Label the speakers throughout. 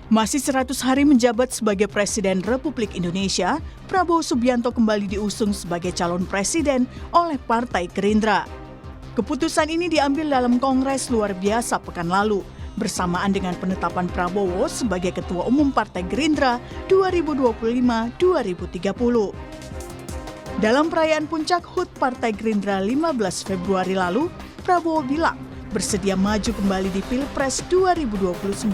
Speaker 1: Masih 100 hari menjabat sebagai Presiden Republik Indonesia, Prabowo Subianto kembali diusung sebagai calon presiden oleh Partai Gerindra. Keputusan ini diambil dalam Kongres luar biasa pekan lalu, bersamaan dengan penetapan Prabowo sebagai Ketua Umum Partai Gerindra 2025-2030. Dalam perayaan puncak HUT Partai Gerindra 15 Februari lalu, Prabowo bilang bersedia maju kembali di Pilpres 2029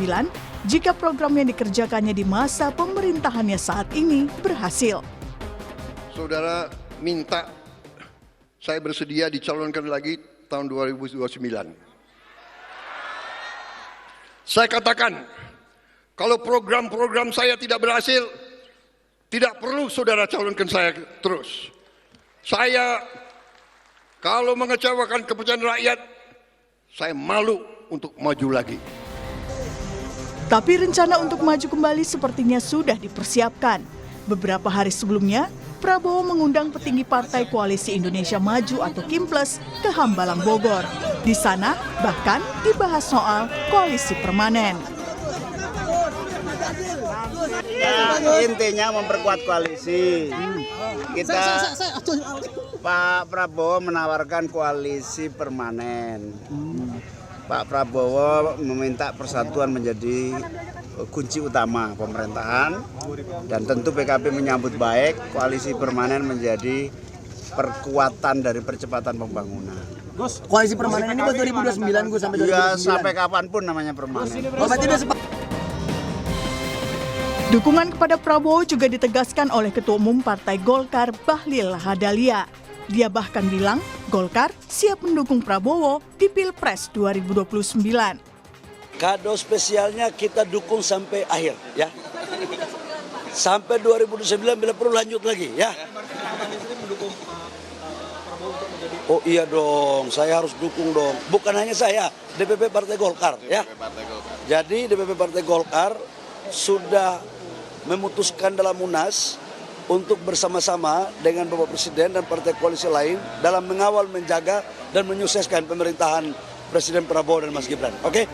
Speaker 1: jika program yang dikerjakannya di masa pemerintahannya saat ini berhasil.
Speaker 2: Saudara minta saya bersedia dicalonkan lagi tahun 2029. Saya katakan, kalau program-program saya tidak berhasil, tidak perlu saudara calonkan saya terus. Saya kalau mengecewakan kepercayaan rakyat, saya malu untuk maju lagi.
Speaker 1: Tapi rencana untuk maju kembali sepertinya sudah dipersiapkan. Beberapa hari sebelumnya, Prabowo mengundang petinggi Partai Koalisi Indonesia Maju atau KIMPLES ke Hambalang Bogor. Di sana bahkan dibahas soal koalisi permanen.
Speaker 3: Ya, intinya memperkuat koalisi. Pak Prabowo menawarkan koalisi permanen. Pak Prabowo meminta persatuan menjadi kunci utama pemerintahan, dan tentu PKB menyambut baik koalisi permanen menjadi perkuatan dari percepatan pembangunan.
Speaker 4: Gus, koalisi permanen ini buat 2029 Gus sampai 2029.
Speaker 3: Ya, sampai kapanpun namanya permanen.
Speaker 1: Dukungan kepada Prabowo juga ditegaskan oleh Ketua Umum Partai Golkar Bahlil Lahadalia. Dia bahkan bilang Golkar siap mendukung Prabowo di Pilpres 2029.
Speaker 5: Kado spesialnya kita dukung sampai akhir, ya. Sampai 2029 bila perlu lanjut lagi, ya. Oh iya dong, saya harus dukung dong. Bukan hanya saya, DPP Partai Golkar, ya. Jadi DPP Partai Golkar sudah memutuskan dalam Munas untuk bersama-sama dengan Bapak Presiden dan partai koalisi lain dalam mengawal, menjaga, dan menyukseskan pemerintahan Presiden Prabowo dan Mas Gibran. Oke?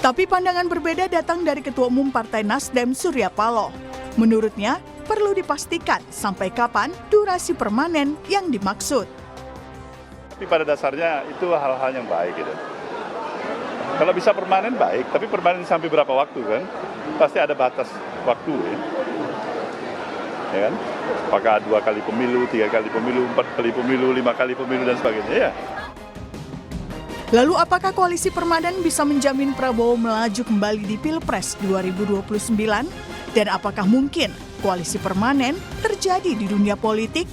Speaker 1: Tapi pandangan berbeda datang dari Ketua Umum Partai Nasdem Surya Paloh. Menurutnya, perlu dipastikan sampai kapan durasi permanen yang dimaksud.
Speaker 6: Tapi pada dasarnya itu hal-hal yang baik gitu. Kalau bisa permanen baik, tapi permanen sampai berapa waktu kan? Pasti ada batas waktu ya. Ya kan? Apakah 2 kali pemilu, 3 kali pemilu, 4 kali pemilu, 5 kali pemilu, dan sebagainya ya.
Speaker 1: Lalu apakah koalisi permanen bisa menjamin Prabowo melaju kembali di Pilpres 2029? Dan apakah mungkin koalisi permanen terjadi di dunia politik?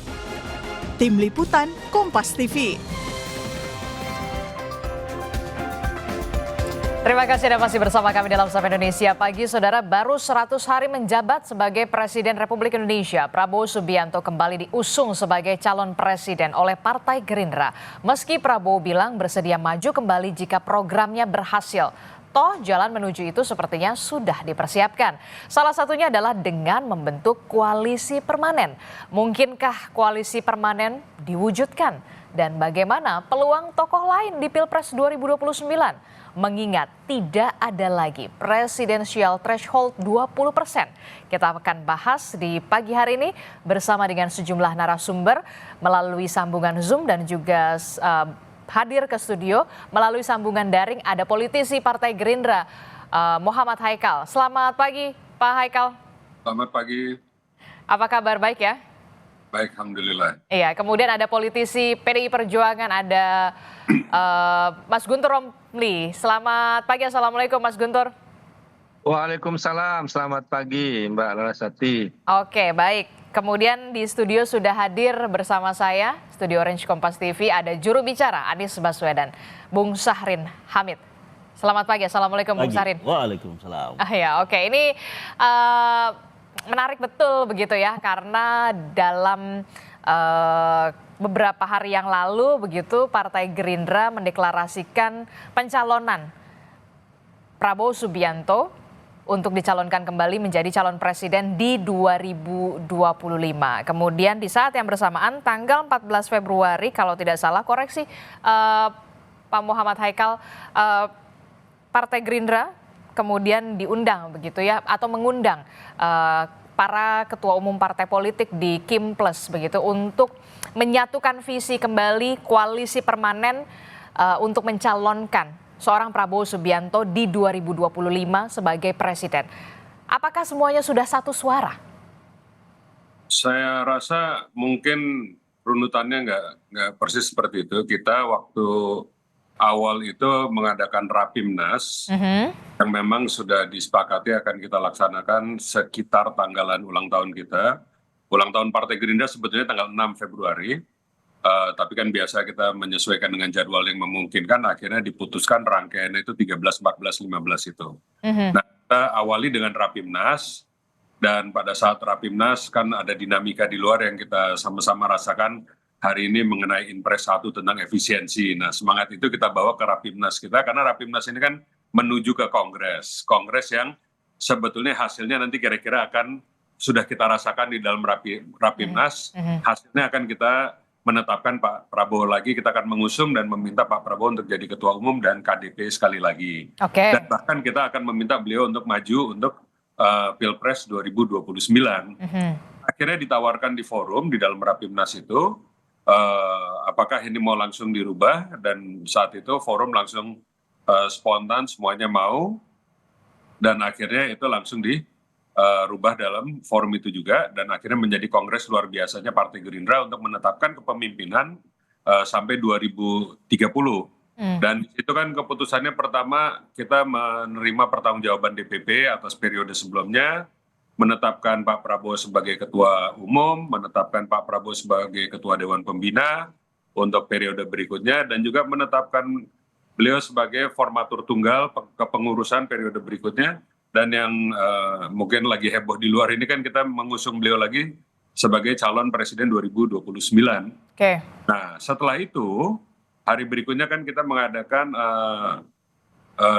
Speaker 1: Tim Liputan Kompas TV.
Speaker 7: Terima kasih Anda masih bersama kami dalam Sapa Indonesia Pagi. Saudara, baru 100 hari menjabat sebagai Presiden Republik Indonesia, Prabowo Subianto kembali diusung sebagai calon presiden oleh Partai Gerindra. Meski Prabowo bilang bersedia maju kembali jika programnya berhasil. Toh jalan menuju itu sepertinya sudah dipersiapkan. Salah satunya adalah dengan membentuk koalisi permanen. Mungkinkah koalisi permanen diwujudkan? Dan bagaimana peluang tokoh lain di Pilpres 2029? Mengingat tidak ada lagi presidensial threshold 20%. Kita akan bahas di pagi hari ini bersama dengan sejumlah narasumber melalui sambungan Zoom dan juga hadir ke studio melalui sambungan daring ada politisi Partai Gerindra Muhammad Haikal. Selamat pagi Pak Haikal.
Speaker 8: Selamat pagi.
Speaker 7: Apa kabar, baik ya?
Speaker 8: Baik, alhamdulillah.
Speaker 7: Iya, kemudian ada politisi PDI Perjuangan, ada Mas Guntur Romli. Selamat pagi, assalamualaikum Mas Guntur.
Speaker 9: Waalaikumsalam, selamat pagi Mbak Larasati.
Speaker 7: Oke, baik. Kemudian di studio sudah hadir bersama saya, Studio Orange Kompas TV, ada juru bicara Anies Baswedan, Bung Syahrin Hamid. Selamat pagi, assalamualaikum Bung Syahrin.
Speaker 4: Waalaikumsalam.
Speaker 7: Ya, oke. Ini menarik betul begitu ya, karena dalam beberapa hari yang lalu begitu Partai Gerindra mendeklarasikan pencalonan Prabowo Subianto untuk dicalonkan kembali menjadi calon presiden di 2025. Kemudian di saat yang bersamaan tanggal 14 Februari kalau tidak salah, koreksi Pak Muhammad Haikal, Partai Gerindra kemudian diundang begitu ya, atau mengundang para ketua umum partai politik di Kim Plus begitu untuk menyatukan visi kembali koalisi permanen untuk mencalonkan seorang Prabowo Subianto di 2025 sebagai presiden. Apakah semuanya sudah satu suara?
Speaker 8: Saya rasa mungkin runutannya nggak persis seperti itu. Kita waktu awal itu mengadakan Rapimnas yang memang sudah disepakati akan kita laksanakan sekitar tanggalan ulang tahun kita. Ulang tahun Partai Gerindra sebetulnya tanggal 6 Februari, tapi kan biasa kita menyesuaikan dengan jadwal yang memungkinkan, akhirnya diputuskan rangkaiannya itu 13, 14, 15 itu. Nah, kita awali dengan Rapimnas, dan pada saat Rapimnas kan ada dinamika di luar yang kita sama-sama rasakan hari ini mengenai Inpres 1 tentang efisiensi. Nah, semangat itu kita bawa ke Rapimnas kita, karena Rapimnas ini kan menuju ke Kongres. Kongres yang sebetulnya hasilnya nanti kira-kira akan sudah kita rasakan di dalam Rapimnas. Hasilnya akan kita menetapkan Pak Prabowo lagi, kita akan mengusung dan meminta Pak Prabowo untuk jadi Ketua Umum dan KDP sekali lagi. Dan bahkan kita akan meminta beliau untuk maju untuk Pilpres 2029. Akhirnya ditawarkan di forum di dalam Rapimnas itu, apakah ini mau langsung dirubah, dan saat itu forum langsung spontan semuanya mau, dan akhirnya itu langsung dirubah dalam forum itu juga, dan akhirnya menjadi kongres luar biasanya Partai Gerindra untuk menetapkan kepemimpinan sampai 2030. Dan itu kan keputusannya pertama kita menerima pertanggungjawaban DPP atas periode sebelumnya, menetapkan Pak Prabowo sebagai Ketua Umum, menetapkan Pak Prabowo sebagai Ketua Dewan Pembina untuk periode berikutnya, dan juga menetapkan beliau sebagai formatur tunggal kepengurusan periode berikutnya. Dan yang mungkin lagi heboh di luar ini kan kita mengusung beliau lagi sebagai calon presiden 2029. Nah, setelah itu hari berikutnya kan kita mengadakan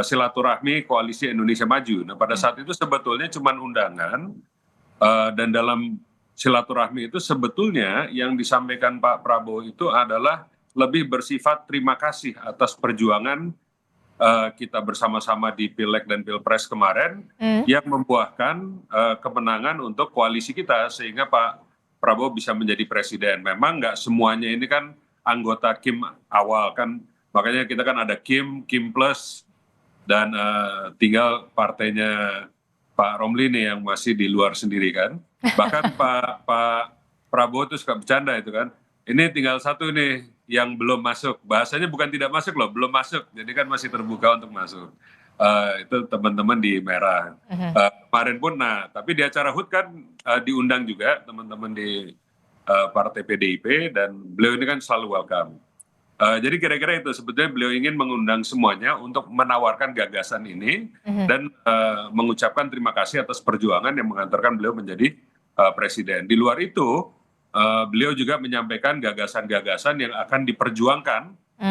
Speaker 8: silaturahmi Koalisi Indonesia Maju. Nah, pada saat itu sebetulnya cuma undangan, dan dalam silaturahmi itu sebetulnya yang disampaikan Pak Prabowo itu adalah lebih bersifat terima kasih atas perjuangan kita bersama-sama di Pileg dan Pilpres kemarin yang membuahkan kemenangan untuk koalisi kita sehingga Pak Prabowo bisa menjadi presiden. Memang nggak semuanya ini kan anggota Kim awal kan, makanya kita kan ada Kim Plus, dan tinggal partainya Pak Romli nih yang masih di luar sendiri kan. Bahkan Pak Prabowo itu suka bercanda itu kan, ini tinggal satu nih yang belum masuk, bahasanya bukan tidak masuk loh, belum masuk, jadi kan masih terbuka untuk masuk. Itu teman-teman di merah. Kemarin pun, nah tapi di acara HUT kan diundang juga teman-teman di Partai PDIP, dan beliau ini kan selalu welcome. Jadi kira-kira itu sebetulnya beliau ingin mengundang semuanya untuk menawarkan gagasan ini dan mengucapkan terima kasih atas perjuangan yang mengantarkan beliau menjadi presiden. Di luar itu, beliau juga menyampaikan gagasan-gagasan yang akan diperjuangkan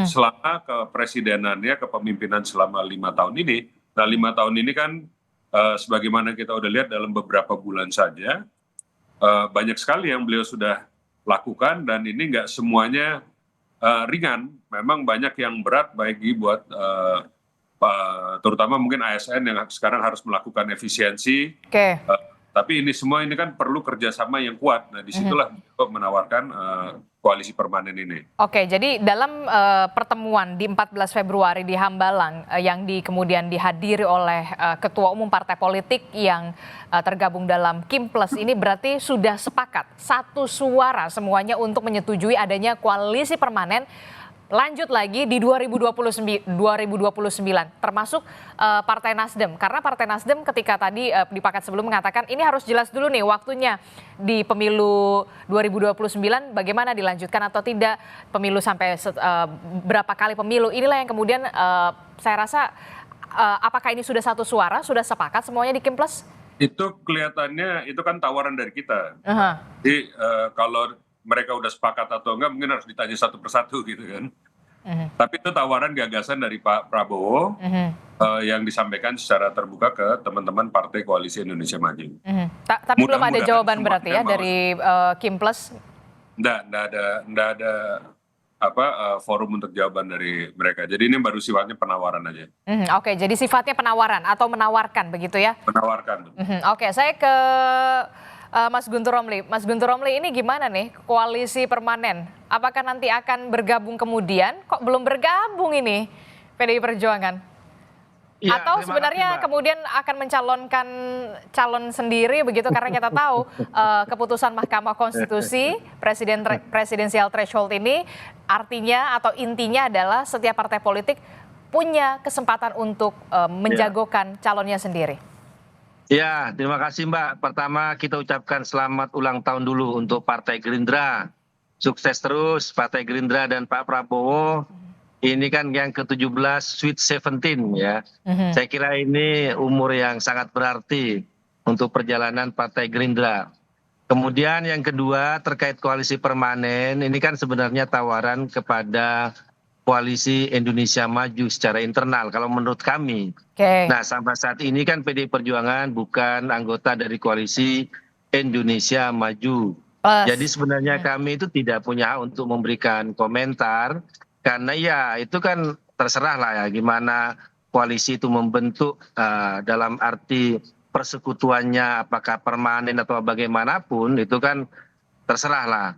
Speaker 8: selama kepresidenannya, kepemimpinan selama 5 tahun ini. Nah, 5 tahun ini kan sebagaimana kita udah lihat dalam beberapa bulan saja, banyak sekali yang beliau sudah lakukan, dan ini nggak semuanya ringan. Memang banyak yang berat bagi buat terutama mungkin ASN yang sekarang harus melakukan efisiensi. Tapi ini semua ini kan perlu kerjasama yang kuat. Nah, disitulah menawarkan koalisi permanen ini. Jadi dalam pertemuan di 14 Februari di Hambalang yang kemudian dihadiri oleh ketua umum partai politik yang tergabung dalam Kim Plus ini, berarti sudah sepakat satu suara semuanya untuk menyetujui adanya koalisi permanen lanjut lagi di 2029 termasuk Partai Nasdem, karena Partai Nasdem ketika tadi di paket sebelum mengatakan ini harus jelas dulu nih waktunya di pemilu 2029 bagaimana dilanjutkan atau tidak, pemilu sampai berapa kali pemilu, inilah yang kemudian saya rasa apakah ini sudah satu suara, sudah sepakat semuanya di Kim Plus? Itu kelihatannya itu kan tawaran dari kita. Jadi kalau mereka udah sepakat atau enggak mungkin harus ditanya satu persatu gitu kan. Tapi itu tawaran gagasan dari Pak Prabowo yang disampaikan secara terbuka ke teman-teman Partai Koalisi Indonesia Maju. Tapi belum ada jawaban berarti ya dari Kim Plus? Enggak ada forum untuk jawaban dari mereka. Jadi ini baru sifatnya penawaran aja.
Speaker 7: Oke, jadi sifatnya penawaran atau menawarkan begitu ya?
Speaker 8: Menawarkan.
Speaker 7: Oke, saya ke Mas Guntur Romli. Mas Guntur Romli, ini gimana nih koalisi permanen? Apakah nanti akan bergabung kemudian? Kok belum bergabung ini PDI Perjuangan?
Speaker 9: Ya,
Speaker 7: Atau
Speaker 9: terima
Speaker 7: sebenarnya
Speaker 9: kasih, Mbak.
Speaker 7: kemudian akan mencalonkan calon sendiri begitu, karena kita tahu keputusan Mahkamah Konstitusi presidensial threshold ini artinya atau intinya adalah setiap partai politik punya kesempatan untuk menjagokan calonnya sendiri.
Speaker 9: Ya, terima kasih Mbak. Pertama kita ucapkan selamat ulang tahun dulu untuk Partai Gerindra. Sukses terus Partai Gerindra dan Pak Prabowo. Ini kan yang ke-17 Sweet 17 ya. Saya kira ini umur yang sangat berarti untuk perjalanan Partai Gerindra. Kemudian yang kedua terkait koalisi permanen, ini kan sebenarnya tawaran kepada koalisi Indonesia Maju secara internal kalau menurut kami. Nah sampai saat ini kan PDI Perjuangan bukan anggota dari koalisi Indonesia Maju. Jadi sebenarnya kami itu tidak punya hak untuk memberikan komentar. Karena ya itu kan terserah lah ya gimana koalisi itu membentuk dalam arti persekutuannya apakah permanen atau bagaimanapun itu kan terserah lah.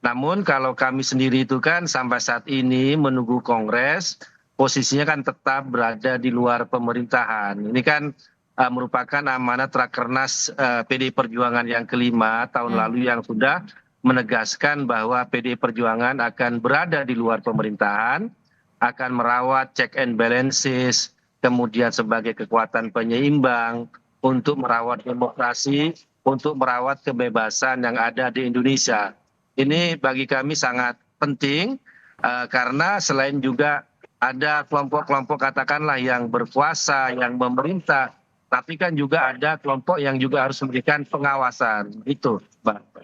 Speaker 9: Namun kalau kami sendiri itu kan sampai saat ini menunggu Kongres posisinya kan tetap berada di luar pemerintahan. Ini kan merupakan amanat Rakernas PDI Perjuangan yang kelima tahun lalu yang sudah menegaskan bahwa PDI Perjuangan akan berada di luar pemerintahan, akan merawat check and balances, kemudian sebagai kekuatan penyeimbang untuk merawat demokrasi, untuk merawat kebebasan yang ada di Indonesia. Ini bagi kami sangat penting karena selain juga ada kelompok-kelompok katakanlah yang berkuasa, yang memerintah, tapi kan juga ada kelompok yang juga harus memberikan pengawasan. Itu, Mbak.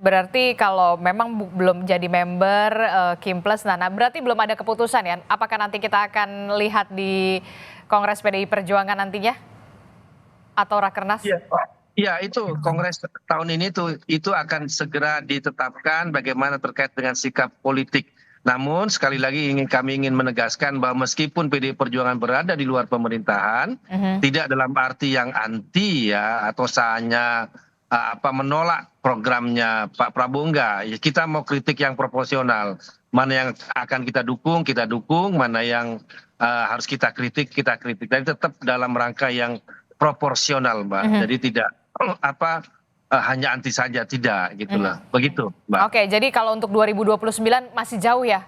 Speaker 7: Berarti kalau memang belum jadi member Kimples, nah berarti belum ada keputusan ya? Apakah nanti kita akan lihat di Kongres PDI Perjuangan nantinya? Atau Rakernas?
Speaker 9: Ya itu Kongres tahun ini itu akan segera ditetapkan bagaimana terkait dengan sikap politik. Namun sekali lagi kami ingin menegaskan bahwa meskipun PDI Perjuangan berada di luar pemerintahan, tidak dalam arti yang anti ya atau hanya menolak programnya Pak Prabowo, enggak. Ya, kita mau kritik yang proporsional. Mana yang akan kita dukung, mana yang harus kita kritik. Dan tetap dalam rangka yang proporsional, Mbak. Jadi tidak hanya anti saja, tidak gitulah. Begitu, Mbak.
Speaker 7: Oke, jadi kalau untuk 2029 masih jauh ya?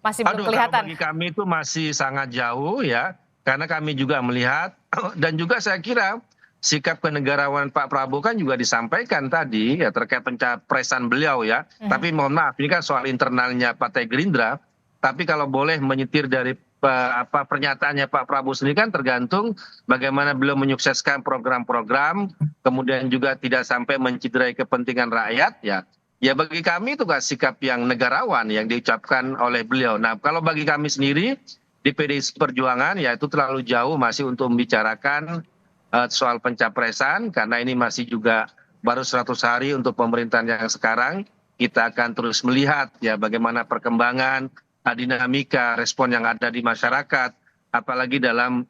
Speaker 7: Masih belum kelihatan.
Speaker 9: Bagi kami itu masih sangat jauh ya. Karena kami juga melihat dan juga saya kira sikap kenegarawanan Pak Prabowo kan juga disampaikan tadi ya terkait pencapresan beliau ya. Tapi mohon maaf ini kan soal internalnya Partai Gerindra. Tapi kalau boleh menyetir dari pernyataannya Pak Prabowo sendiri kan tergantung bagaimana beliau menyukseskan program-program, kemudian juga tidak sampai menciderai kepentingan rakyat ya. Ya bagi kami itu kan sikap yang negarawan yang diucapkan oleh beliau. Nah kalau bagi kami sendiri di PDI Perjuangan ya itu terlalu jauh masih untuk membicarakan soal pencapresan karena ini masih juga baru 100 hari untuk pemerintahan yang sekarang. Kita akan terus melihat ya bagaimana perkembangan dinamika respon yang ada di masyarakat, apalagi dalam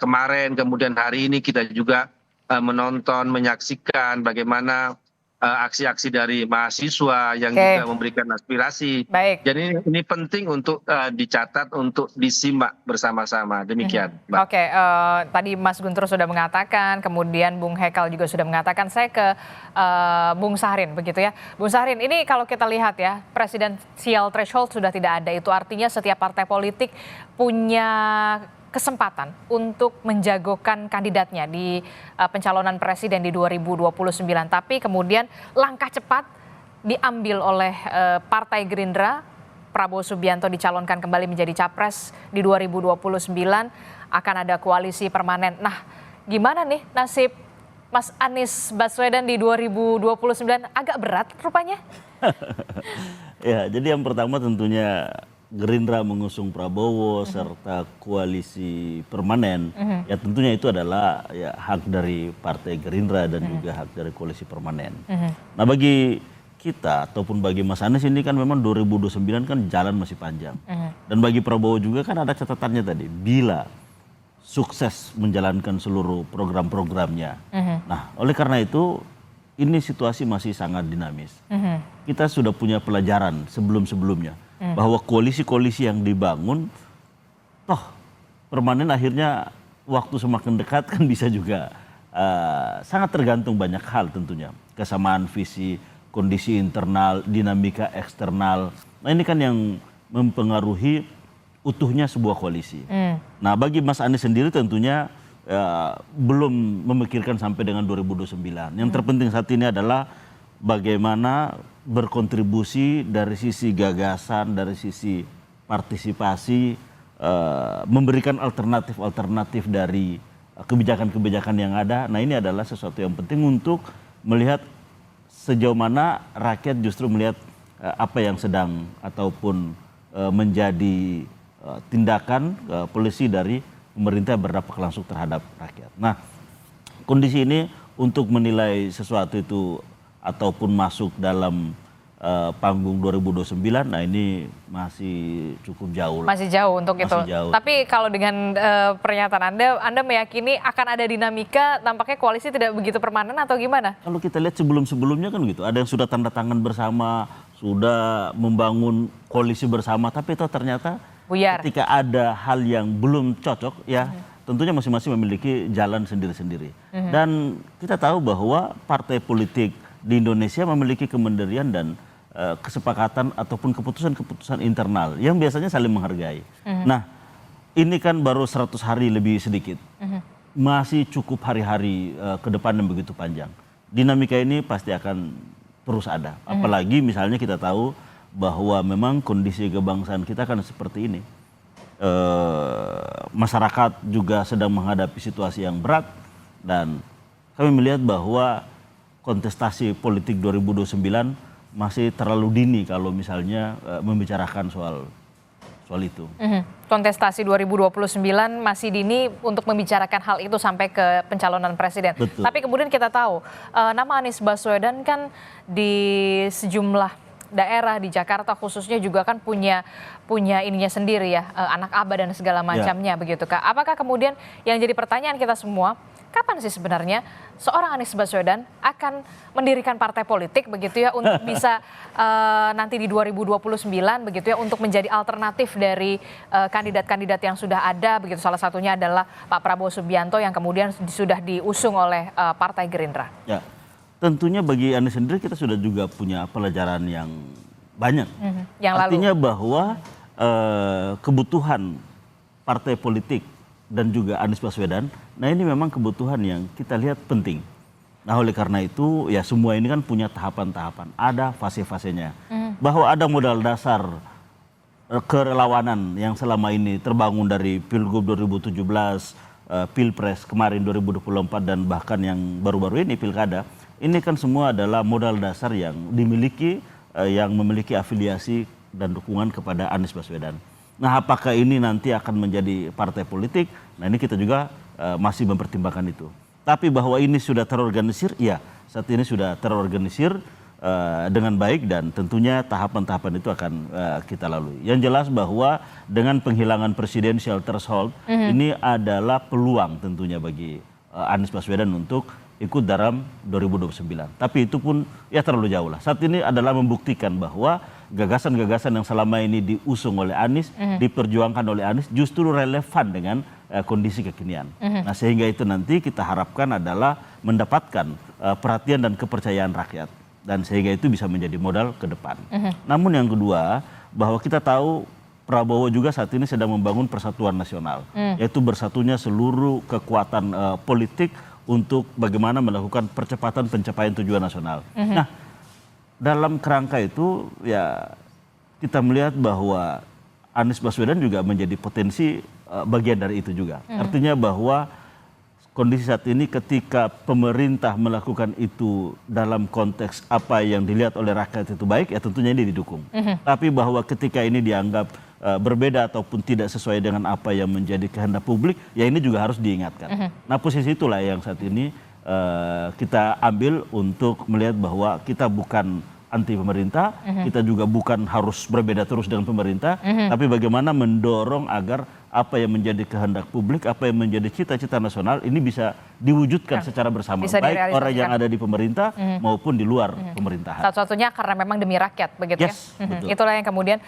Speaker 9: kemarin kemudian hari ini kita juga menonton menyaksikan bagaimana aksi-aksi dari mahasiswa yang juga memberikan aspirasi. Jadi ini penting untuk dicatat, untuk disimak bersama-sama. Demikian, Mbak.
Speaker 7: Oke, tadi Mas Guntur sudah mengatakan, kemudian Bung Hekal juga sudah mengatakan. Saya ke Bung Sahrin, begitu ya. Bung Sahrin, ini kalau kita lihat ya, presidensial threshold sudah tidak ada. Itu artinya setiap partai politik punya kesempatan untuk menjagokan kandidatnya di pencalonan presiden di 2029. Tapi kemudian langkah cepat diambil oleh Partai Gerindra. Prabowo Subianto dicalonkan kembali menjadi capres di 2029. Akan ada koalisi permanen. Nah, gimana nih nasib Mas Anies Baswedan di 2029? Agak berat rupanya.
Speaker 10: Ya, jadi yang pertama tentunya Gerindra mengusung Prabowo serta koalisi permanen, ya tentunya itu adalah ya hak dari Partai Gerindra dan juga hak dari koalisi permanen. Nah bagi kita ataupun bagi Mas Anies ini kan memang 2029 kan jalan masih panjang. Dan bagi Prabowo juga kan ada catatannya tadi, bila sukses menjalankan seluruh program-programnya. Nah, oleh karena itu ini situasi masih sangat dinamis. Kita sudah punya pelajaran sebelum-sebelumnya bahwa koalisi-koalisi yang dibangun toh permanen akhirnya waktu semakin dekat kan bisa juga sangat tergantung banyak hal tentunya. Kesamaan visi, kondisi internal, dinamika eksternal. Nah ini kan yang mempengaruhi utuhnya sebuah koalisi. Nah bagi Mas Anies sendiri tentunya belum memikirkan sampai dengan 2029. Yang terpenting saat ini adalah bagaimana berkontribusi dari sisi gagasan, dari sisi partisipasi, memberikan alternatif-alternatif dari kebijakan-kebijakan yang ada. Nah ini adalah sesuatu yang penting untuk melihat sejauh mana rakyat justru melihat apa yang sedang ataupun menjadi tindakan polisi dari pemerintah yang berdampak langsung terhadap rakyat. Nah kondisi ini untuk menilai sesuatu itu ataupun masuk dalam panggung 2029, nah ini masih cukup jauh.
Speaker 7: Masih jauh untuk itu.
Speaker 10: Jauh.
Speaker 7: Tapi kalau dengan pernyataan Anda meyakini akan ada dinamika, tampaknya koalisi tidak begitu permanen atau gimana?
Speaker 10: Kalau kita lihat sebelum-sebelumnya kan gitu, ada yang sudah tanda tangan bersama, sudah membangun koalisi bersama, tapi itu ternyata
Speaker 7: buyar.
Speaker 10: Ketika ada hal yang belum cocok, ya tentunya masing-masing memiliki jalan sendiri-sendiri. Dan kita tahu bahwa partai politik di Indonesia memiliki kemandirian dan kesepakatan ataupun keputusan-keputusan internal yang biasanya saling menghargai. Nah, ini kan baru 100 hari lebih sedikit. Masih cukup hari-hari ke depan yang begitu panjang. Dinamika ini pasti akan terus ada. Apalagi misalnya kita tahu bahwa memang kondisi kebangsaan kita kan seperti ini. Masyarakat juga sedang menghadapi situasi yang berat dan kami melihat bahwa kontestasi politik 2029 masih terlalu dini kalau misalnya membicarakan soal itu.
Speaker 7: Kontestasi 2029 masih dini untuk membicarakan hal itu sampai ke pencalonan presiden.
Speaker 10: Betul.
Speaker 7: Tapi kemudian kita tahu nama Anies Baswedan kan di sejumlah daerah di Jakarta khususnya juga kan punya ininya sendiri ya, anak aba dan segala macamnya begitu Kak. Apakah kemudian yang jadi pertanyaan kita semua, kapan sih sebenarnya seorang Anies Baswedan akan mendirikan partai politik begitu ya untuk bisa nanti di 2029 begitu ya untuk menjadi alternatif dari kandidat-kandidat yang sudah ada begitu, salah satunya adalah Pak Prabowo Subianto yang kemudian sudah diusung oleh Partai Gerindra.
Speaker 10: Ya, tentunya bagi Anies sendiri kita sudah juga punya pelajaran yang banyak.
Speaker 7: Yang
Speaker 10: Artinya
Speaker 7: lalu.
Speaker 10: bahwa kebutuhan partai politik dan juga Anies Baswedan, nah ini memang kebutuhan yang kita lihat penting. Nah oleh karena itu ya semua ini kan punya tahapan-tahapan, ada fase-fasenya. Bahwa ada modal dasar kerelawanan yang selama ini terbangun dari Pilgub 2017, Pilpres kemarin 2024 dan bahkan yang baru-baru ini Pilkada, ini kan semua adalah modal dasar yang dimiliki, yang memiliki afiliasi dan dukungan kepada Anies Baswedan. Nah apakah ini nanti akan menjadi partai politik? Nah ini kita juga masih mempertimbangkan itu. Tapi bahwa ini sudah terorganisir, ya saat ini sudah terorganisir dengan baik dan tentunya tahapan-tahapan itu akan kita lalui. Yang jelas bahwa dengan penghilangan presidensial threshold ini adalah peluang tentunya bagi Anies Baswedan untuk ikut dalam 2029. Tapi itu pun ya terlalu jauh lah. Saat ini adalah membuktikan bahwa gagasan-gagasan yang selama ini diusung oleh Anies, diperjuangkan oleh Anies justru relevan dengan kondisi kekinian. Nah sehingga itu nanti kita harapkan adalah mendapatkan perhatian dan kepercayaan rakyat. Dan sehingga itu bisa menjadi modal ke depan. Namun yang kedua, bahwa kita tahu Prabowo juga saat ini sedang membangun persatuan nasional. Yaitu bersatunya seluruh kekuatan politik untuk bagaimana melakukan percepatan pencapaian tujuan nasional. Nah, dalam kerangka itu ya kita melihat bahwa Anies Baswedan juga menjadi potensi bagian dari itu juga. Artinya bahwa kondisi saat ini ketika pemerintah melakukan itu dalam konteks apa yang dilihat oleh rakyat itu baik, ya tentunya ini didukung. Tapi bahwa ketika ini dianggap berbeda ataupun tidak sesuai dengan apa yang menjadi kehendak publik, ya ini juga harus diingatkan. Nah posisi itulah yang saat ini kita ambil untuk melihat bahwa kita bukan anti pemerintah, kita juga bukan harus berbeda terus dengan pemerintah, tapi bagaimana mendorong agar apa yang menjadi kehendak publik, apa yang menjadi cita-cita nasional ini bisa diwujudkan secara bersama,
Speaker 7: Bisa
Speaker 10: baik orang
Speaker 7: direalisasikan.
Speaker 10: yang ada di pemerintah maupun di luar pemerintahan.
Speaker 7: Satu-satunya karena memang demi rakyat, begitu
Speaker 10: Yes,
Speaker 7: ya.
Speaker 10: betul.
Speaker 7: Itulah yang kemudian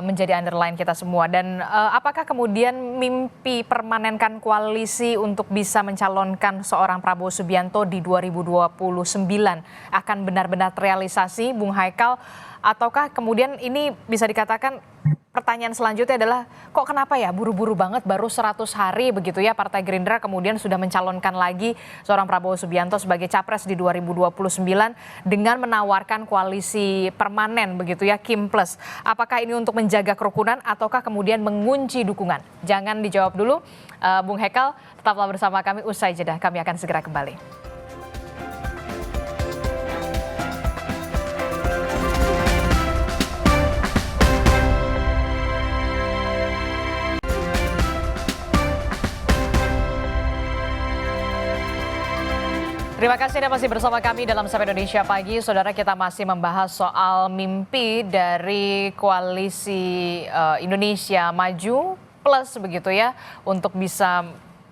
Speaker 7: menjadi underline kita semua. Dan apakah kemudian mimpi permanenkan koalisi untuk bisa mencalonkan seorang Prabowo Subianto di 2029 akan benar-benar terrealisasi, Bung Haikal? Ataukah kemudian ini bisa dikatakan pertanyaan selanjutnya adalah kok kenapa ya buru-buru banget baru 100 hari begitu ya Partai Gerindra kemudian sudah mencalonkan lagi seorang Prabowo Subianto sebagai capres di 2029 dengan menawarkan koalisi permanen begitu ya Kim Plus. Apakah ini untuk menjaga kerukunan ataukah kemudian mengunci dukungan? Jangan dijawab dulu, Bung Haikal, tetaplah bersama kami usai jeda. Kami akan segera kembali. Terima kasih Anda masih bersama kami dalam Sapa Indonesia Pagi. Saudara, kita masih membahas soal mimpi dari koalisi Indonesia Maju Plus begitu ya, untuk bisa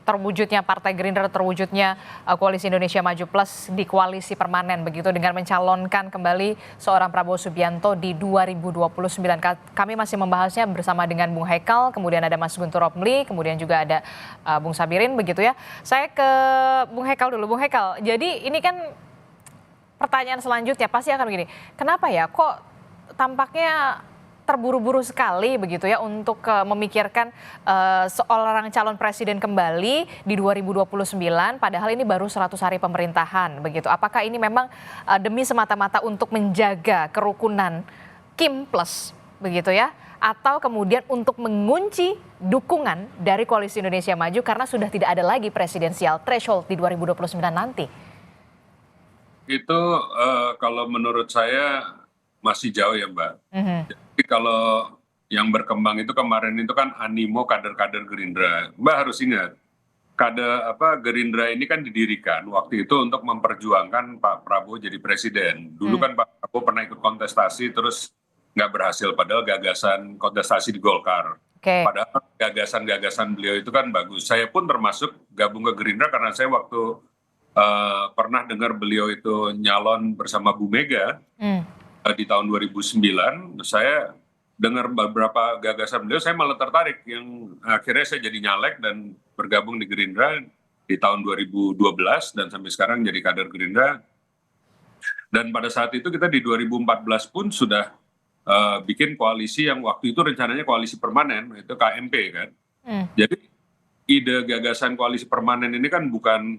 Speaker 7: terwujudnya Partai Gerindra, terwujudnya koalisi Indonesia Maju Plus di koalisi permanen begitu dengan mencalonkan kembali seorang Prabowo Subianto di 2029. Kami masih membahasnya bersama dengan Bung Haikal, kemudian ada Mas Guntur Romli, kemudian juga ada Bung Sabirin begitu ya. Saya ke Bung Haikal dulu. Bung Haikal, jadi ini kan pertanyaan selanjutnya pasti akan begini. Kenapa ya kok tampaknya terburu-buru sekali begitu ya untuk memikirkan seorang calon presiden kembali di 2029 padahal ini baru 100 hari pemerintahan begitu. Apakah ini memang demi semata-mata untuk menjaga kerukunan Kim Plus begitu ya, atau kemudian untuk mengunci dukungan dari koalisi Indonesia Maju karena sudah tidak ada lagi presidensial threshold di 2029 nanti?
Speaker 8: Itu kalau menurut saya masih jauh ya Mbak. Jadi kalau yang berkembang itu kemarin itu kan animo kader-kader Gerindra. Mbak harus ingat, Gerindra ini kan didirikan waktu itu untuk memperjuangkan Pak Prabowo jadi presiden. Dulu kan Pak Prabowo pernah ikut kontestasi terus nggak berhasil, padahal gagasan kontestasi di Golkar. Padahal gagasan-gagasan beliau itu kan bagus. Saya pun termasuk gabung ke Gerindra karena saya waktu pernah dengar beliau itu nyalon bersama Bu Mega di tahun 2009, saya dengar beberapa gagasan beliau, saya malah tertarik, yang akhirnya saya jadi nyalek dan bergabung di Gerindra di tahun 2012 dan sampai sekarang jadi kader Gerindra. Dan pada saat itu kita di 2014 pun sudah bikin koalisi yang waktu itu rencananya koalisi permanen, itu KMP kan. Jadi ide gagasan koalisi permanen ini kan bukan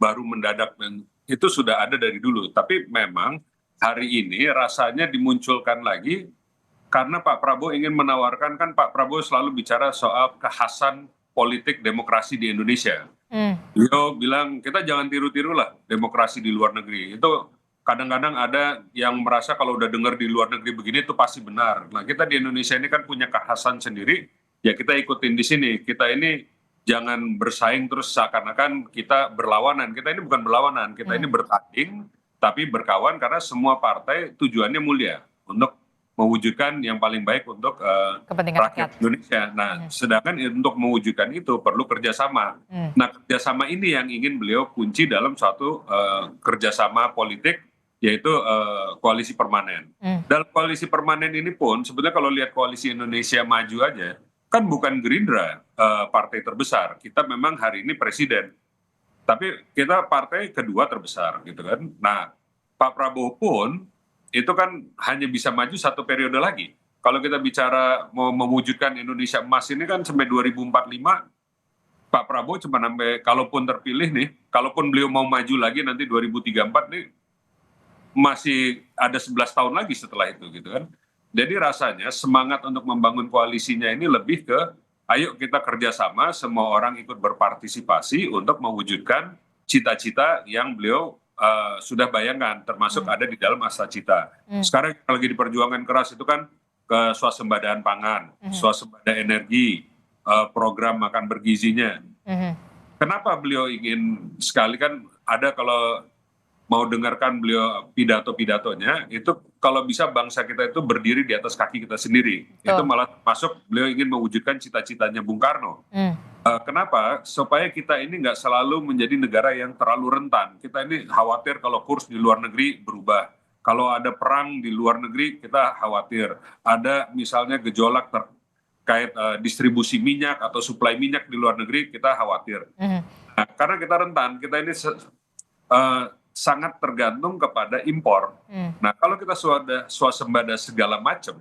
Speaker 8: baru mendadak, dan itu sudah ada dari dulu, tapi memang hari ini rasanya dimunculkan lagi karena Pak Prabowo ingin menawarkan, kan Pak Prabowo selalu bicara soal kekhasan politik demokrasi di Indonesia. Beliau bilang kita jangan tiru-tiru lah demokrasi di luar negeri. Itu kadang-kadang ada yang merasa kalau udah dengar di luar negeri begini itu pasti benar. Nah, kita di Indonesia ini kan punya kekhasan sendiri, ya kita ikutin di sini. Kita ini jangan bersaing terus seakan-akan kita berlawanan. Kita ini bukan berlawanan, kita ini bertanding tapi berkawan karena semua partai tujuannya mulia untuk mewujudkan yang paling baik untuk rakyat Indonesia. Nah, sedangkan untuk mewujudkan itu perlu kerjasama. Nah, kerjasama ini yang ingin beliau kunci dalam suatu kerjasama politik, yaitu koalisi permanen. Dalam koalisi permanen ini pun sebenarnya kalau lihat koalisi Indonesia Maju aja, kan bukan Gerindra partai terbesar. Kita memang hari ini presiden. Tapi kita partai kedua terbesar gitu kan. Nah, Pak Prabowo pun itu kan hanya bisa maju satu periode lagi. Kalau kita bicara mau mewujudkan Indonesia emas ini kan sampai 2045, Pak Prabowo cuma sampai, kalaupun terpilih nih, kalaupun beliau mau maju lagi nanti 2034 nih, masih ada 11 tahun lagi setelah itu gitu kan. Jadi rasanya semangat untuk membangun koalisinya ini lebih ke ayo kita kerjasama, semua orang ikut berpartisipasi untuk mewujudkan cita-cita yang beliau sudah bayangkan, termasuk ada di dalam Asacita. Sekarang lagi diperjuangkan keras itu kan ke swasembadaan pangan, swasembada energi, program makan bergizinya. Kenapa beliau ingin sekali, kan ada kalau mau dengarkan beliau pidato-pidatonya, itu kalau bisa bangsa kita itu berdiri di atas kaki kita sendiri. Itu malah masuk beliau ingin mewujudkan cita-citanya Bung Karno. Kenapa? Supaya kita ini nggak selalu menjadi negara yang terlalu rentan. Kita ini khawatir kalau kurs di luar negeri berubah. Kalau ada perang di luar negeri, kita khawatir. Ada misalnya gejolak terkait distribusi minyak atau suplai minyak di luar negeri, kita khawatir. Nah, karena kita rentan, kita ini sangat tergantung kepada impor. Nah, kalau kita swasembada segala macam,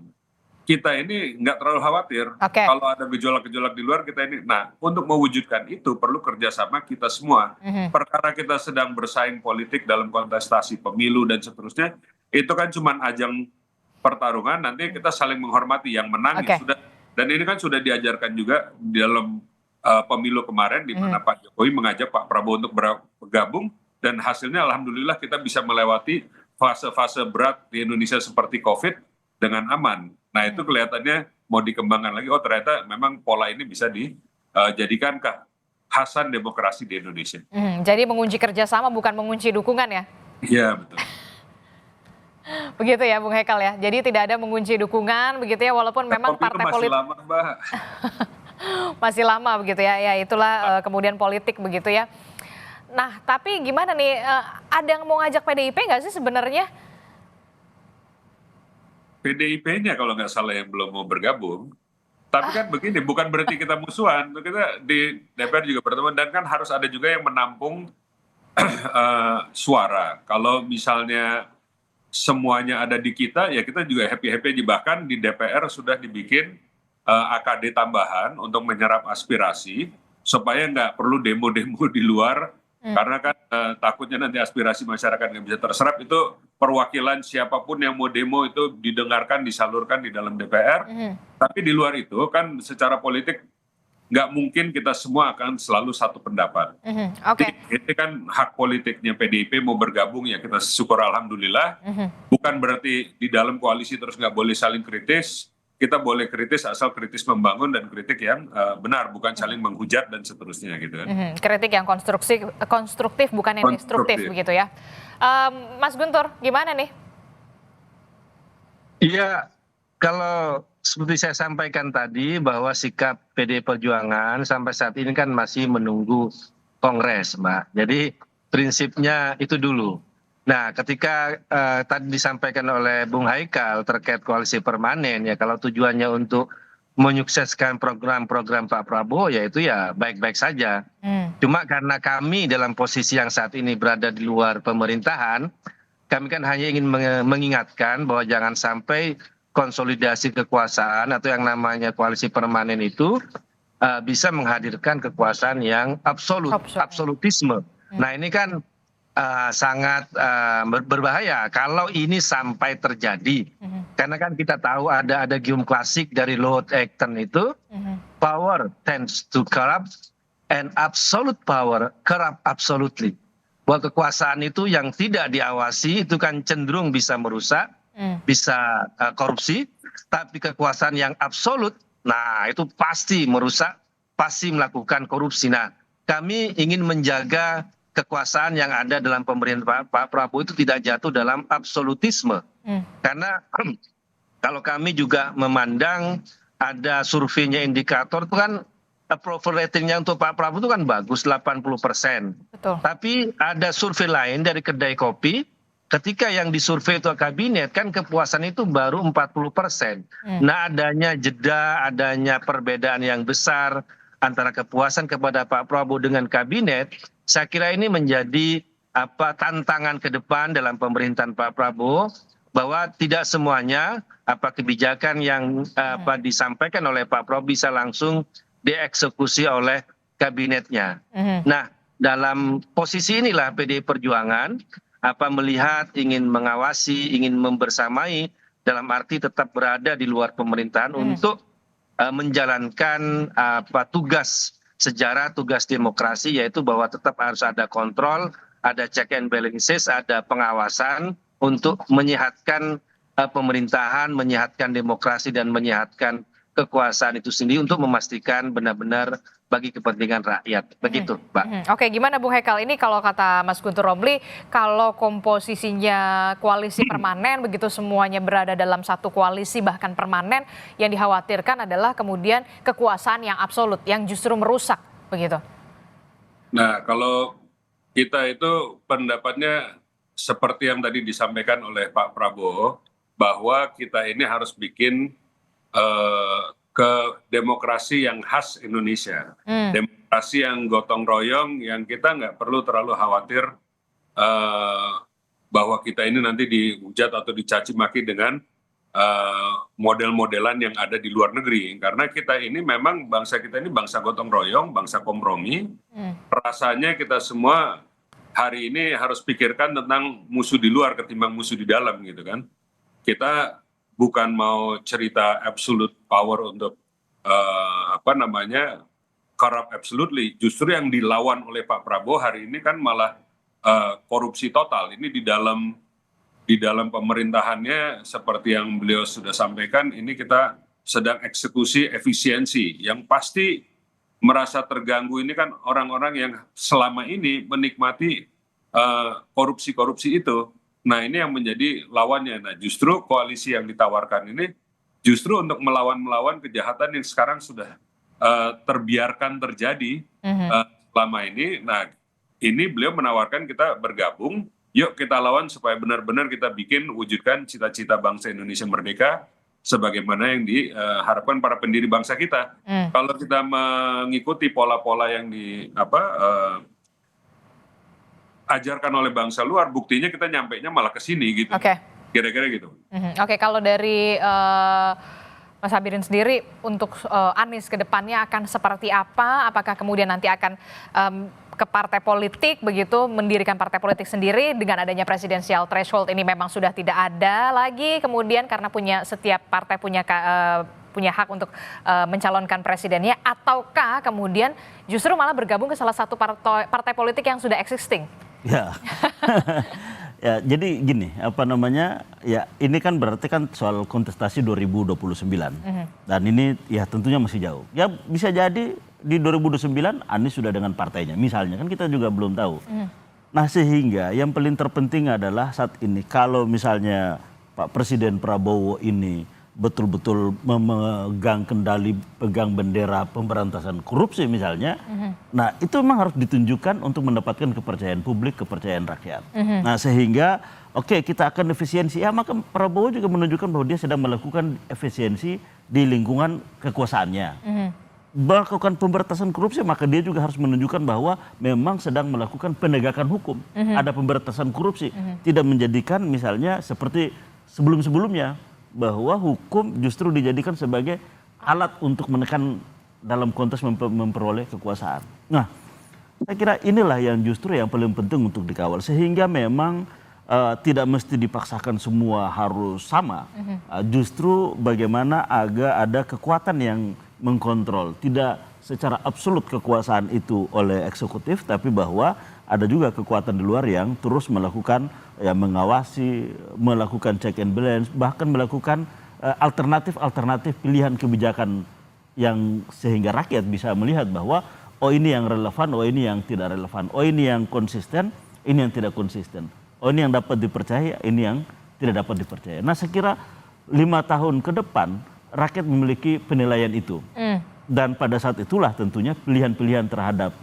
Speaker 8: kita ini nggak terlalu khawatir. Kalau ada gejolak-gejolak di luar, kita ini. Nah, untuk mewujudkan itu perlu kerjasama kita semua. Perkara kita sedang bersaing politik dalam kontestasi pemilu dan seterusnya, itu kan cuma ajang pertarungan. Nanti kita saling menghormati yang menang sudah. Dan ini kan sudah diajarkan juga di dalam pemilu kemarin, di mana Pak Jokowi mengajak Pak Prabowo untuk bergabung. Dan hasilnya alhamdulillah kita bisa melewati fase-fase berat di Indonesia seperti COVID dengan aman. Nah itu kelihatannya mau dikembangkan lagi, oh ternyata memang pola ini bisa dijadikan kekhasan demokrasi di Indonesia.
Speaker 7: Jadi mengunci kerjasama bukan mengunci dukungan ya?
Speaker 8: Iya betul.
Speaker 7: Begitu ya Bung Hekal ya, jadi tidak ada mengunci dukungan begitu ya, walaupun memang partai politik.
Speaker 8: Masih lama Mbak.
Speaker 7: Masih lama begitu ya, ya itulah kemudian politik begitu ya. Nah, tapi gimana nih, ada yang mau ngajak PDIP nggak sih sebenarnya?
Speaker 8: PDIP-nya kalau nggak salah yang belum mau bergabung. Tapi kan begini, bukan berarti kita musuhan. Kita di DPR juga berteman, dan kan harus ada juga yang menampung suara. Kalau misalnya semuanya ada di kita, ya kita juga happy-happy aja. Bahkan di DPR sudah dibikin AKD tambahan untuk menyerap aspirasi, supaya nggak perlu demo-demo di luar. Karena kan takutnya nanti aspirasi masyarakat nggak bisa terserap, itu perwakilan siapapun yang mau demo itu didengarkan, disalurkan di dalam DPR. Tapi di luar itu kan secara politik nggak mungkin kita semua akan selalu satu pendapat. Jadi ini kan hak politiknya PDIP mau bergabung, ya kita syukur alhamdulillah. Bukan berarti di dalam koalisi terus nggak boleh saling kritis. Kita boleh kritis asal kritis membangun dan kritik yang benar, bukan saling menghujat dan seterusnya gitu kan.
Speaker 7: Kritik yang konstruktif bukan yang destruktif begitu ya. Mas Guntur, gimana nih?
Speaker 9: Iya, kalau seperti saya sampaikan tadi bahwa sikap PDI Perjuangan sampai saat ini kan masih menunggu Kongres, Mbak. Jadi prinsipnya itu dulu. Nah, ketika tadi disampaikan oleh Bung Haikal terkait koalisi permanen, ya kalau tujuannya untuk menyukseskan program-program Pak Prabowo, ya itu ya baik-baik saja. Cuma karena kami dalam posisi yang saat ini berada di luar pemerintahan, kami kan hanya ingin mengingatkan bahwa jangan sampai konsolidasi kekuasaan atau yang namanya koalisi permanen itu bisa menghadirkan kekuasaan yang absolutisme. Nah ini kan sangat berbahaya kalau ini sampai terjadi. Karena kan kita tahu ada gium klasik dari Lord Acton itu, power tends to corrupt and absolute power corrupt absolutely. Bahwa kekuasaan itu yang tidak diawasi itu kan cenderung bisa merusak, bisa korupsi, tapi kekuasaan yang absolut, nah itu pasti merusak, pasti melakukan korupsi. Nah, kami ingin menjaga kekuasaan yang ada dalam pemerintahan Pak Prabowo itu tidak jatuh dalam absolutisme. Karena kalau kami juga memandang ada surveinya indikator itu kan approval ratingnya untuk Pak Prabowo itu kan bagus 80%.
Speaker 7: Betul.
Speaker 9: Tapi ada survei lain dari kedai kopi, ketika yang disurvei itu kabinet kan kepuasan itu baru 40%. Nah adanya jeda, adanya perbedaan yang besar antara kepuasan kepada Pak Prabowo dengan kabinet, saya kira ini menjadi tantangan ke depan dalam pemerintahan Pak Prabowo, bahwa tidak semuanya kebijakan yang disampaikan oleh Pak Prabowo bisa langsung dieksekusi oleh kabinetnya. Nah, dalam posisi inilah PDI Perjuangan melihat, ingin mengawasi, ingin membersamai, dalam arti tetap berada di luar pemerintahan untuk menjalankan tugas sejarah, tugas demokrasi, yaitu bahwa tetap harus ada kontrol, ada check and balances, ada pengawasan untuk menyehatkan pemerintahan, menyehatkan demokrasi, dan menyehatkan kekuasaan itu sendiri untuk memastikan benar-benar bagi kepentingan rakyat. Begitu, Mbak.
Speaker 7: Oke, gimana Bung Hekal? Ini kalau kata Mas Guntur Romli, kalau komposisinya koalisi permanen, begitu semuanya berada dalam satu koalisi bahkan permanen, yang dikhawatirkan adalah kemudian kekuasaan yang absolut, yang justru merusak, begitu.
Speaker 8: Nah, kalau kita itu pendapatnya seperti yang tadi disampaikan oleh Pak Prabowo, bahwa kita ini harus bikin ke demokrasi yang khas Indonesia. Demokrasi yang gotong royong, yang kita nggak perlu terlalu khawatir bahwa kita ini nanti dihujat atau dicaci maki dengan model-modelan yang ada di luar negeri. Karena kita ini memang, bangsa kita ini bangsa gotong royong, bangsa kompromi. Rasanya kita semua hari ini harus pikirkan tentang musuh di luar ketimbang musuh di dalam gitu kan. Kita bukan mau cerita absolute power untuk corrupt absolutely. Justru yang dilawan oleh Pak Prabowo hari ini kan malah korupsi total. Ini di dalam pemerintahannya seperti yang beliau sudah sampaikan, ini kita sedang eksekusi efisiensi. Yang pasti merasa terganggu ini kan orang-orang yang selama ini menikmati korupsi-korupsi itu. Nah, ini yang menjadi lawannya. Nah, justru koalisi yang ditawarkan ini justru untuk melawan kejahatan yang sekarang sudah terbiarkan terjadi selama ini. Nah, ini beliau menawarkan kita bergabung, yuk kita lawan supaya benar-benar kita wujudkan cita-cita bangsa Indonesia merdeka sebagaimana yang diharapkan para pendiri bangsa kita. Kalau kita mengikuti pola-pola yang ajarkan oleh bangsa luar, buktinya kita nyampainya malah ke sini gitu. Kira-kira gitu.
Speaker 7: Oke, kalau dari Mas Sabirin sendiri untuk Anies ke depannya akan seperti apa? Apakah kemudian nanti akan ke partai politik begitu, mendirikan partai politik sendiri dengan adanya presidensial threshold ini memang sudah tidak ada lagi, kemudian karena setiap partai punya hak untuk mencalonkan presidennya, ataukah kemudian justru malah bergabung ke salah satu partai politik yang sudah existing?
Speaker 10: Ya. Ya, jadi gini, ya ini kan berarti kan soal kontestasi 2029. Dan ini ya tentunya masih jauh. Ya bisa jadi di 2029 Anies sudah dengan partainya, misalnya, kan kita juga belum tahu. Nah, sehingga yang paling terpenting adalah saat ini kalau misalnya Pak Presiden Prabowo ini betul-betul memegang kendali, pegang bendera pemberantasan korupsi misalnya, nah itu memang harus ditunjukkan untuk mendapatkan kepercayaan publik, kepercayaan rakyat. Nah, sehingga kita akan efisiensi, ya maka Prabowo juga menunjukkan bahwa dia sedang melakukan efisiensi di lingkungan kekuasaannya. Melakukan pemberantasan korupsi, maka dia juga harus menunjukkan bahwa memang sedang melakukan penegakan hukum. Ada pemberantasan korupsi, tidak menjadikan misalnya seperti sebelum-sebelumnya, bahwa hukum justru dijadikan sebagai alat untuk menekan dalam konteks memperoleh kekuasaan. Nah, saya kira inilah yang justru yang paling penting untuk dikawal. Sehingga memang tidak mesti dipaksakan semua harus sama. Justru bagaimana agar ada kekuatan yang mengkontrol. Tidak secara absolut kekuasaan itu oleh eksekutif, tapi bahwa ada juga kekuatan di luar yang terus melakukan mengawasi, melakukan check and balance, bahkan melakukan alternatif pilihan kebijakan yang sehingga rakyat bisa melihat bahwa oh ini yang relevan, oh ini yang tidak relevan, oh ini yang konsisten, ini yang tidak konsisten, oh ini yang dapat dipercaya, ini yang tidak dapat dipercaya. Nah, saya kira 5 tahun ke depan rakyat memiliki penilaian itu. Dan pada saat itulah tentunya pilihan-pilihan terhadap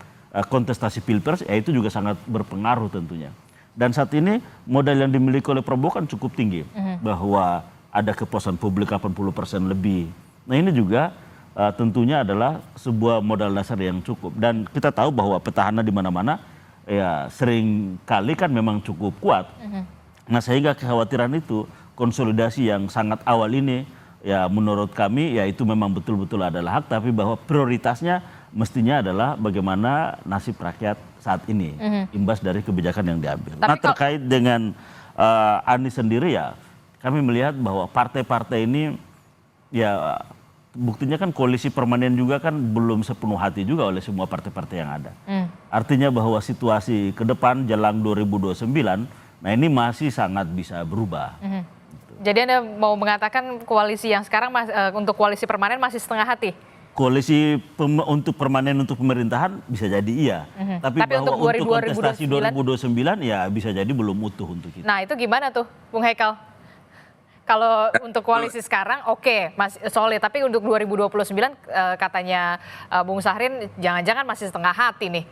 Speaker 10: kontestasi pilpres itu juga sangat berpengaruh tentunya. Dan saat ini modal yang dimiliki oleh Prabowo kan cukup tinggi, bahwa ada kepuasan publik 80% lebih. Nah, ini juga tentunya adalah sebuah modal dasar yang cukup. Dan kita tahu bahwa petahana di mana-mana ya sering kali kan memang cukup kuat. Nah, sehingga kekhawatiran itu, konsolidasi yang sangat awal ini ya menurut kami ya itu memang betul-betul adalah hak, tapi bahwa prioritasnya mestinya adalah bagaimana nasib rakyat saat ini, imbas dari kebijakan yang diambil. Nah, terkait dengan Anies sendiri ya, kami melihat bahwa partai-partai ini ya buktinya kan koalisi permanen juga kan belum sepenuh hati juga oleh semua partai-partai yang ada. Artinya bahwa situasi ke depan jelang 2029, nah ini masih sangat bisa berubah.
Speaker 7: Jadi Anda mau mengatakan koalisi yang sekarang untuk koalisi permanen masih setengah hati?
Speaker 10: Koalisi untuk permanen untuk pemerintahan bisa jadi iya. Tapi
Speaker 7: untuk
Speaker 10: bahwa untuk kontestasi
Speaker 7: 2029
Speaker 10: ya bisa jadi belum utuh untuk kita.
Speaker 7: Nah itu gimana tuh Bung Hekal? Kalau untuk koalisi sekarang oke, masih solid. Tapi untuk 2029 katanya Bung Syahrin jangan-jangan masih setengah hati nih.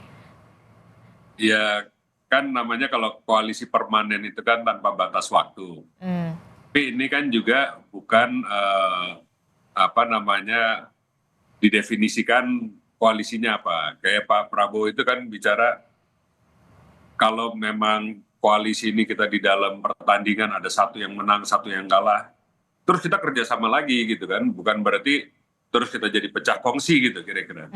Speaker 8: Ya kan namanya kalau koalisi permanen itu kan tanpa batas waktu. Tapi ini kan juga bukan didefinisikan koalisinya apa. Kayak Pak Prabowo itu kan bicara kalau memang koalisi ini kita di dalam pertandingan ada satu yang menang, satu yang kalah, terus kita kerjasama lagi gitu kan. Bukan berarti terus kita jadi pecah kongsi gitu kira-kira.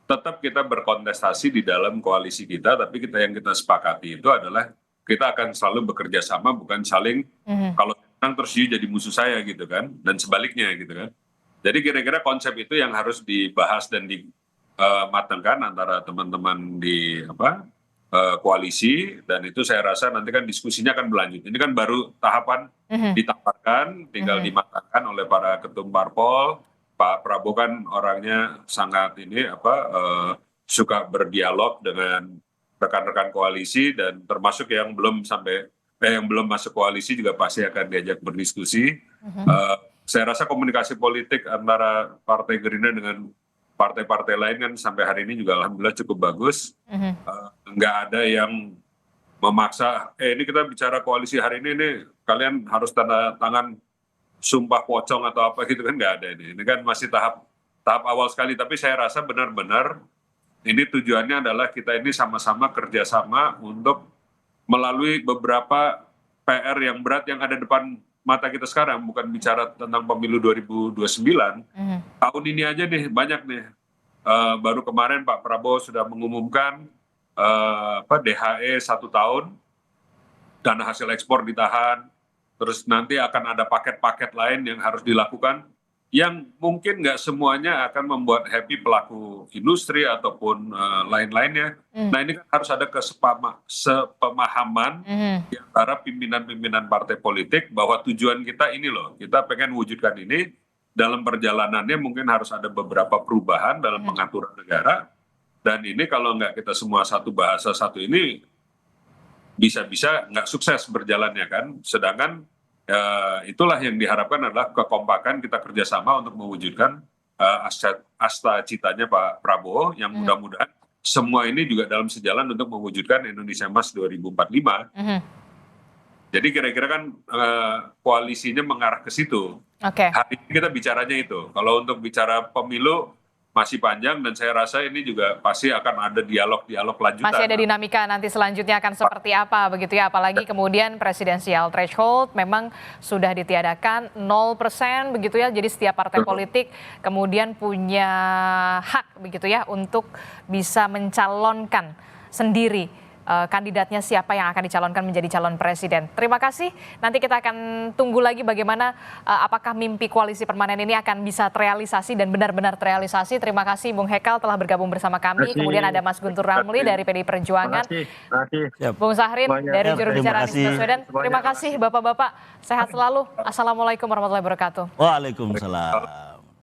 Speaker 8: Tetap kita berkontestasi di dalam koalisi kita, tapi yang kita sepakati itu adalah kita akan selalu bekerja sama, bukan saling kalau menang terus jadi musuh saya gitu kan, dan sebaliknya gitu kan. Jadi kira-kira konsep itu yang harus dibahas dan dimatangkan antara teman-teman di koalisi, dan itu saya rasa nanti kan diskusinya akan berlanjut. Ini kan baru tahapan ditampakkan, tinggal dimatangkan oleh para ketum parpol. Pak Prabowo kan orangnya sangat suka berdialog dengan rekan-rekan koalisi, dan termasuk yang belum masuk koalisi juga pasti akan diajak berdiskusi. Saya rasa komunikasi politik antara Partai Gerindra dengan partai-partai lain kan sampai hari ini juga alhamdulillah cukup bagus. Nggak ada yang memaksa, ini kita bicara koalisi hari ini kalian harus tanda tangan sumpah pocong atau apa gitu kan, nggak ada ini. Ini kan masih tahap awal sekali, tapi saya rasa benar-benar ini tujuannya adalah kita ini sama-sama kerjasama untuk melalui beberapa PR yang berat yang ada depan mata kita sekarang, bukan bicara tentang pemilu 2029. Tahun ini aja nih banyak nih. Baru kemarin Pak Prabowo sudah mengumumkan DHE 1 tahun, dana hasil ekspor ditahan, terus nanti akan ada paket-paket lain yang harus dilakukan, yang mungkin nggak semuanya akan membuat happy pelaku industri ataupun lain-lainnya. Nah ini kan harus ada sepemahaman di antara pimpinan-pimpinan partai politik bahwa tujuan kita ini loh, kita pengen wujudkan ini. Dalam perjalanannya mungkin harus ada beberapa perubahan dalam pengaturan negara, dan ini kalau nggak kita semua satu bahasa satu ini bisa-bisa nggak sukses berjalannya kan. Sedangkan itulah yang diharapkan adalah kekompakan kita kerjasama untuk mewujudkan asta citanya Pak Prabowo, yang mudah-mudahan semua ini juga dalam sejalan untuk mewujudkan Indonesia Emas 2045. Jadi kira-kira kan koalisinya mengarah ke situ. Hari ini kita bicaranya itu. Kalau untuk bicara pemilu masih panjang, dan saya rasa ini juga pasti akan ada dialog-dialog lanjutan.
Speaker 7: Masih ada dinamika nanti selanjutnya akan seperti apa begitu ya, apalagi kemudian presidensial threshold memang sudah ditiadakan 0% begitu ya, jadi setiap partai politik kemudian punya hak begitu ya untuk bisa mencalonkan sendiri kandidatnya siapa yang akan dicalonkan menjadi calon presiden. Terima kasih. Nanti kita akan tunggu lagi bagaimana apakah mimpi koalisi permanen ini akan bisa terrealisasi dan benar-benar terrealisasi. Terima kasih Bung Hekal telah bergabung bersama kami. Kemudian ada Mas Guntur Ramli dari PDI Perjuangan. Bung Syahrin dari juru bicara Anies Baswedan. Terima kasih Bapak-bapak. Sehat selalu. Assalamualaikum warahmatullahi wabarakatuh.
Speaker 10: Waalaikumsalam.